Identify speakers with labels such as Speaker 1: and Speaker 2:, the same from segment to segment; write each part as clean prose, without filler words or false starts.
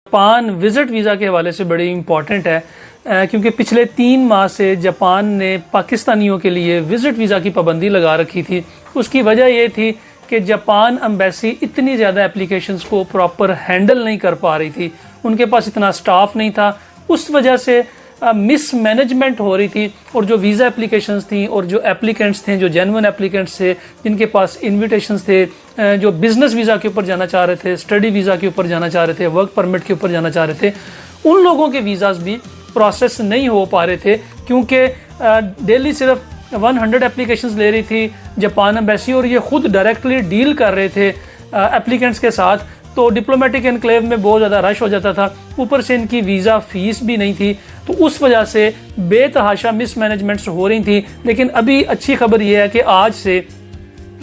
Speaker 1: Japan visit visa के हवाले से बड़ी इम्पॉर्टेंट है, क्योंकि पिछले 3 माह से जापान ने पाकिस्तानियों के लिए विजिट वीज़ा की पाबंदी लगा रखी थी। उसकी वजह ये थी कि जापान एम्बेसी इतनी ज़्यादा एप्लीकेशंस को प्रॉपर हैंडल नहीं कर पा रही थी, उनके पास इतना स्टाफ नहीं था। उस वजह से मिसमैनेजमेंट हो रही थी और जो वीज़ा एप्लीकेशंस थी और जो एप्लीकेंट्स थे, जो जेन्युइन एप्लीकेंट्स थे, जिनके पास इन्विटेशंस थे, जो बिजनेस वीज़ा के ऊपर जाना चाह रहे थे, स्टडी वीज़ा के ऊपर जाना चाह रहे थे, वर्क परमिट के ऊपर जाना चाह रहे थे, उन लोगों के वीज़ाज भी प्रोसेस नहीं हो पा रहे थे, क्योंकि डेली सिर्फ 100 एप्लीकेशंस ले रही थी जापान एम्बेसी और ये खुद डायरेक्टली डील कर रहे थे एप्लीकेंट्स के साथ। तो डिप्लोमेटिक एनक्लेव में बहुत ज़्यादा रश हो जाता था, ऊपर से इनकी वीज़ा फीस भी नहीं थी, तो उस वजह से बेतहाशा मिसमैनेजमेंट्स हो रही थी। लेकिन अभी अच्छी खबर यह है कि आज से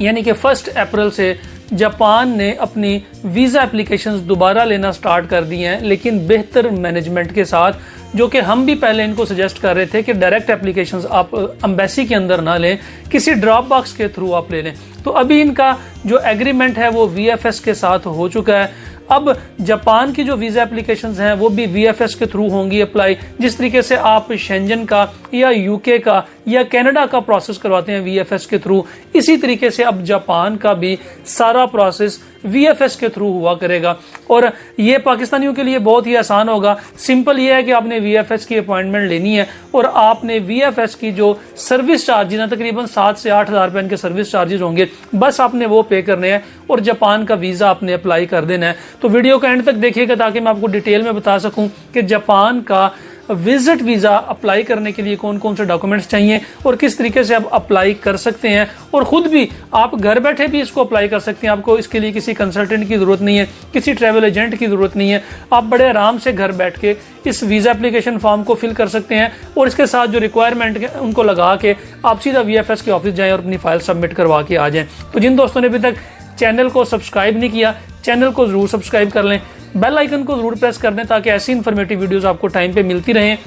Speaker 1: यानी कि 1 अप्रैल से जापान ने अपनी वीज़ा एप्लीकेशंस दोबारा लेना स्टार्ट कर दी हैं, लेकिन बेहतर मैनेजमेंट के साथ, जो कि हम भी पहले इनको सजेस्ट कर रहे थे कि डायरेक्ट एप्लीकेशंस आप एम्बेसी के अंदर ना लें, किसी ड्रॉप बॉक्स के थ्रू आप ले लें। तो अभी इनका जो एग्रीमेंट है वो VFS के साथ हो चुका है। अब जापान की जो वीज़ा एप्लीकेशंस हैं वो भी VFS के थ्रू होंगी अप्लाई। जिस तरीके से आप शेंजन का या UK का या कनाडा का प्रोसेस करवाते हैं VFS के थ्रू, इसी तरीके से अब जापान का भी सारा प्रोसेस VFS के थ्रू हुआ करेगा। और ये पाकिस्तानियों के लिए बहुत ही आसान होगा। सिंपल ये है कि आपने VFS की अपॉइंटमेंट लेनी है और आपने VFS की जो सर्विस चार्जेस हैं, तकरीबन 7 से 8 हज़ार रुपए इनके सर्विस चार्जेस होंगे, बस आपने वो पे करने हैं और जापान का वीज़ा आपने अप्लाई कर देना है। तो वीडियो का एंड तक देखिएगा ताकि मैं आपको डिटेल में बता सकूं कि जापान का विजिट वीज़ा अप्लाई करने के लिए कौन कौन से डॉक्यूमेंट्स चाहिए और किस तरीके से आप अप्लाई कर सकते हैं। और ख़ुद भी आप घर बैठे भी इसको अप्लाई कर सकते हैं। आपको इसके लिए किसी कंसल्टेंट की ज़रूरत नहीं है, किसी ट्रैवल एजेंट की ज़रूरत नहीं है। आप बड़े आराम से घर बैठ के इस वीज़ा एप्लीकेशन फॉर्म को फिल कर सकते हैं और इसके साथ जो रिक्वायरमेंट है उनको लगा के आप सीधा VFS के ऑफिस जाएँ और अपनी फाइल सबमिट करवा के आ जाएँ। तो जिन दोस्तों ने अभी तक चैनल को सब्सक्राइब नहीं किया, चैनल को ज़रूर सब्सक्राइब कर लें, बेल आइकन को ज़रूर प्रेस कर दें ताकि ऐसी इन्फॉर्मेटिव वीडियोस आपको टाइम पे मिलती रहें।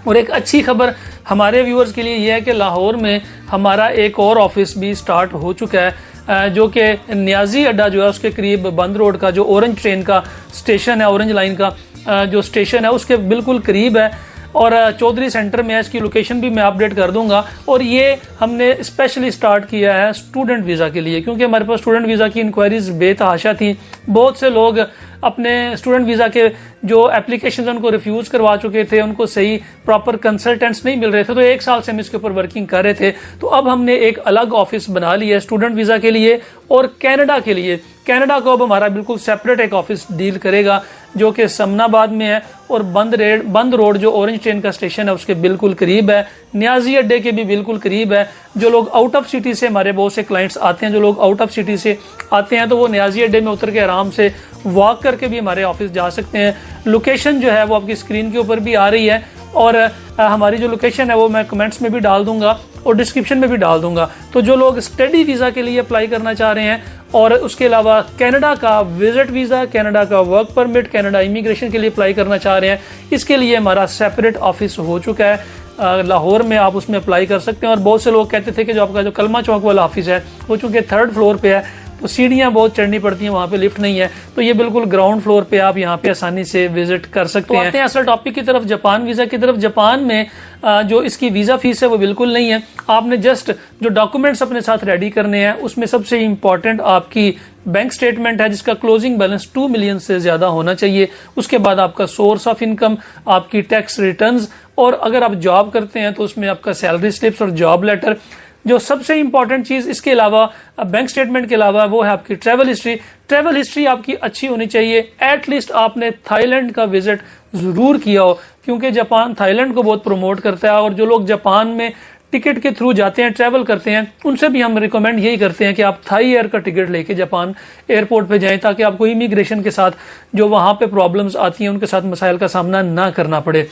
Speaker 1: और एक अच्छी खबर हमारे व्यूअर्स के लिए यह है कि लाहौर में हमारा एक और ऑफिस भी स्टार्ट हो चुका है, जो कि नियाजी अड्डा जो है उसके करीब बंद रोड का जो ऑरेंज ट्रेन का स्टेशन है, ऑरेंज लाइन का जो स्टेशन है उसके बिल्कुल करीब है और चौधरी सेंटर में है। इसकी लोकेशन भी मैं अपडेट कर दूंगा। और ये हमने स्पेशली स्टार्ट किया है स्टूडेंट वीज़ा के लिए, क्योंकि हमारे पास स्टूडेंट वीज़ा की इंक्वायरीज बेतहाशा थी। बहुत से लोग अपने स्टूडेंट वीज़ा के जो एप्लीकेशन उनको रिफ्यूज़ करवा चुके थे, उनको सही प्रॉपर कंसल्टेंट्स नहीं मिल रहे थे, तो 1 साल से हम इसके ऊपर वर्किंग कर रहे थे। तो अब हमने एक अलग ऑफिस बना लिया है स्टूडेंट वीज़ा के लिए और कनाडा के लिए। कनाडा को अब हमारा बिल्कुल सेपरेट एक ऑफिस डील करेगा जो कि समनाबाद में है और बंद रोड जो ऑरेंज ट्रेन का स्टेशन है उसके बिल्कुल करीब है, नियाजी अड्डे के भी बिल्कुल करीब है। जो लोग आउट ऑफ सिटी से, हमारे बहुत से क्लाइंट्स आते हैं जो लोग आउट ऑफ सिटी से आते हैं, तो वो नियाजी अड्डे में उतर के आराम से वॉक करके भी हमारे ऑफिस जा सकते हैं। लोकेशन जो है वो आपकी स्क्रीन के ऊपर भी आ रही है और हमारी जो लोकेशन है वो मैं कमेंट्स में भी डाल दूंगा और डिस्क्रिप्शन में भी डाल दूंगा। तो जो लोग स्टडी वीज़ा के लिए अप्लाई करना चाह रहे हैं और उसके अलावा कनाडा का विजिट वीज़ा, कनाडा का वर्क परमिट, कनाडा इमिग्रेशन के लिए अप्लाई करना चाह रहे हैं, इसके लिए हमारा सेपरेट ऑफिस हो चुका है लाहौर में। आप उसमें अप्लाई कर सकते हैं। और बहुत से लोग कहते थे कि जो आपका जो कलमा चौक वाला ऑफिस है वो चूँकि 3rd फ्लोर पे है तो सीढ़ियाँ बहुत चढ़नी पड़ती हैं, वहाँ पे लिफ्ट नहीं है, तो ये बिल्कुल ग्राउंड फ्लोर पे आप यहाँ पे आसानी से विजिट कर सकते हैं। आते हैं असल टॉपिक की तरफ, जापान वीज़ा की तरफ। जापान में जो इसकी वीज़ा फीस है वो बिल्कुल नहीं है। आपने जस्ट जो डॉक्यूमेंट्स अपने साथ रेडी करने हैं, उसमें सबसे इम्पॉर्टेंट आपकी बैंक स्टेटमेंट है जिसका क्लोजिंग बैलेंस 2 मिलियन से ज़्यादा होना चाहिए। उसके बाद आपका सोर्स ऑफ इनकम, आपकी टैक्स रिटर्न्स, और अगर आप जॉब करते हैं तो उसमें आपका सैलरी स्लिप्स और जॉब लेटर। जो सबसे इंपॉर्टेंट चीज इसके अलावा, बैंक स्टेटमेंट के अलावा, वो है आपकी ट्रैवल हिस्ट्री। ट्रैवल हिस्ट्री आपकी अच्छी होनी चाहिए। एटलीस्ट आपने थाईलैंड का विजिट जरूर किया हो, क्योंकि जापान थाईलैंड को बहुत प्रमोट करता है। और जो लोग जापान में टिकट के थ्रू जाते हैं, ट्रैवल करते हैं, उनसे भी हम रिकमेंड यही करते हैं कि आप थाई एयर का टिकट लेके जापान एयरपोर्ट पे जाएं, ताकि आपको इमिग्रेशन के साथ जो वहां पे प्रॉब्लम्स आती हैं उनके साथ मसाइल का सामना ना करना पड़े।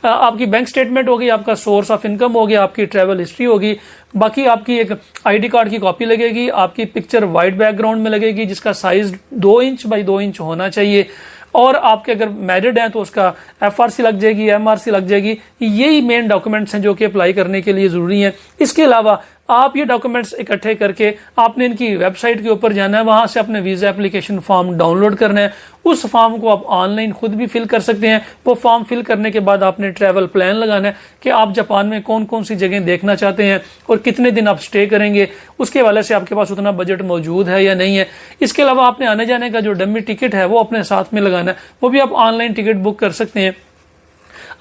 Speaker 1: आपकी बैंक स्टेटमेंट होगी, आपका सोर्स ऑफ इनकम हो गया, आपकी ट्रैवल हिस्ट्री होगी, बाकी आपकी एक आईडी कार्ड की कॉपी लगेगी, आपकी पिक्चर वाइट बैकग्राउंड में लगेगी जिसका साइज 2 इंच बाई 2 इंच होना चाहिए, और आपके अगर मैरिड हैं तो उसका FRC लग जाएगी, MRC लग जाएगी। यही मेन डॉक्यूमेंट्स हैं जो कि अप्लाई करने के लिए जरूरी हैं। इसके अलावा आप ये डॉक्यूमेंट्स इकट्ठे करके आपने इनकी वेबसाइट के ऊपर जाना है, वहां से अपने वीजा एप्लीकेशन फॉर्म डाउनलोड करना है, उस फॉर्म को आप ऑनलाइन खुद भी फिल कर सकते हैं। वो फॉर्म फिल करने के बाद आपने ट्रैवल प्लान लगाना है कि आप जापान में कौन कौन सी जगह देखना चाहते हैं और कितने दिन आप स्टे करेंगे, उसके हवाले से आपके पास उतना बजट मौजूद है या नहीं है। इसके अलावा आपने आने जाने का जो डमी टिकट है वो अपने साथ में लगाना है, वो भी आप ऑनलाइन टिकट बुक कर सकते हैं।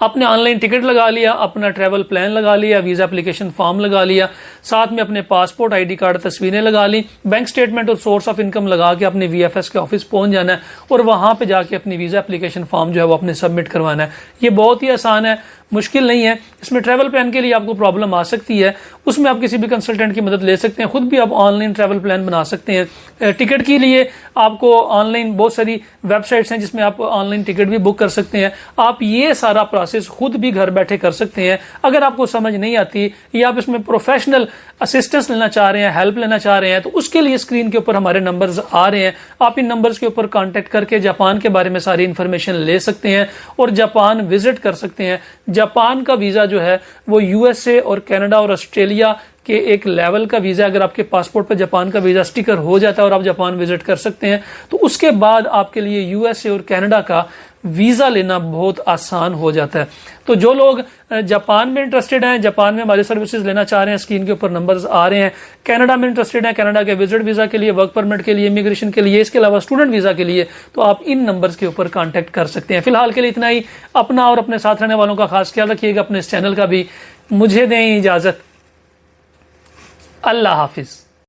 Speaker 1: आपने ऑनलाइन टिकट लगा लिया, अपना ट्रैवल प्लान लगा लिया, वीजा एप्लीकेशन फॉर्म लगा लिया, साथ में अपने पासपोर्ट आईडी कार्ड तस्वीरें लगा ली, बैंक स्टेटमेंट और सोर्स ऑफ इनकम लगा के अपने वीएफएस के ऑफिस पहुंच जाना है और वहां पे जाके अपनी वीजा एप्लीकेशन फॉर्म जो है वो अपने सबमिट करवाना है। ये बहुत ही आसान है, मुश्किल नहीं है। इसमें ट्रैवल प्लान के लिए आपको प्रॉब्लम आ सकती है, उसमें आप किसी भी कंसल्टेंट की मदद ले सकते हैं, खुद भी आप ऑनलाइन ट्रैवल प्लान बना सकते हैं। टिकट के लिए आपको ऑनलाइन बहुत सारी वेबसाइट्स हैं जिसमें आप ऑनलाइन टिकट भी बुक कर सकते हैं। आप ये सारा प्रोसेस खुद भी घर बैठे कर सकते हैं। अगर आपको समझ नहीं आती या आप इसमें प्रोफेशनल असिस्टेंस लेना चाह रहे हैं, हेल्प लेना चाह रहे हैं, तो उसके लिए स्क्रीन के ऊपर हमारे नंबर्स आ रहे हैं। आप इन नंबर्स के ऊपर कांटेक्ट करके जापान के बारे में सारी इंफॉर्मेशन ले सकते हैं और जापान विजिट कर सकते हैं। जापान का वीजा जो है वो यूएसए और कनाडा और ऑस्ट्रेलिया के एक लेवल का वीजा, अगर आपके पासपोर्ट पर जापान का वीजा स्टिकर हो जाता है और आप जापान विजिट कर सकते हैं, तो उसके बाद आपके लिए यूएसए और कनाडा का वीजा लेना बहुत आसान हो जाता है। तो जो लोग जापान में इंटरेस्टेड हैं, जापान में हमारी सर्विसेज लेना चाह रहे हैं, स्क्रीन के ऊपर नंबर्स आ रहे हैं। कनाडा में इंटरेस्टेड हैं, कनाडा के विजिट वीजा के लिए, वर्क परमिट के लिए, इमिग्रेशन के लिए, इसके अलावा स्टूडेंट वीजा के लिए, तो आप इन नंबर्स के ऊपर कांटेक्ट कर सकते हैं। फिलहाल के लिए इतना ही। अपना और अपने साथ रहने वालों का खास ख्याल रखिएगा, अपने इस चैनल का भी। मुझे दें इजाजत। अल्लाह हाफिज।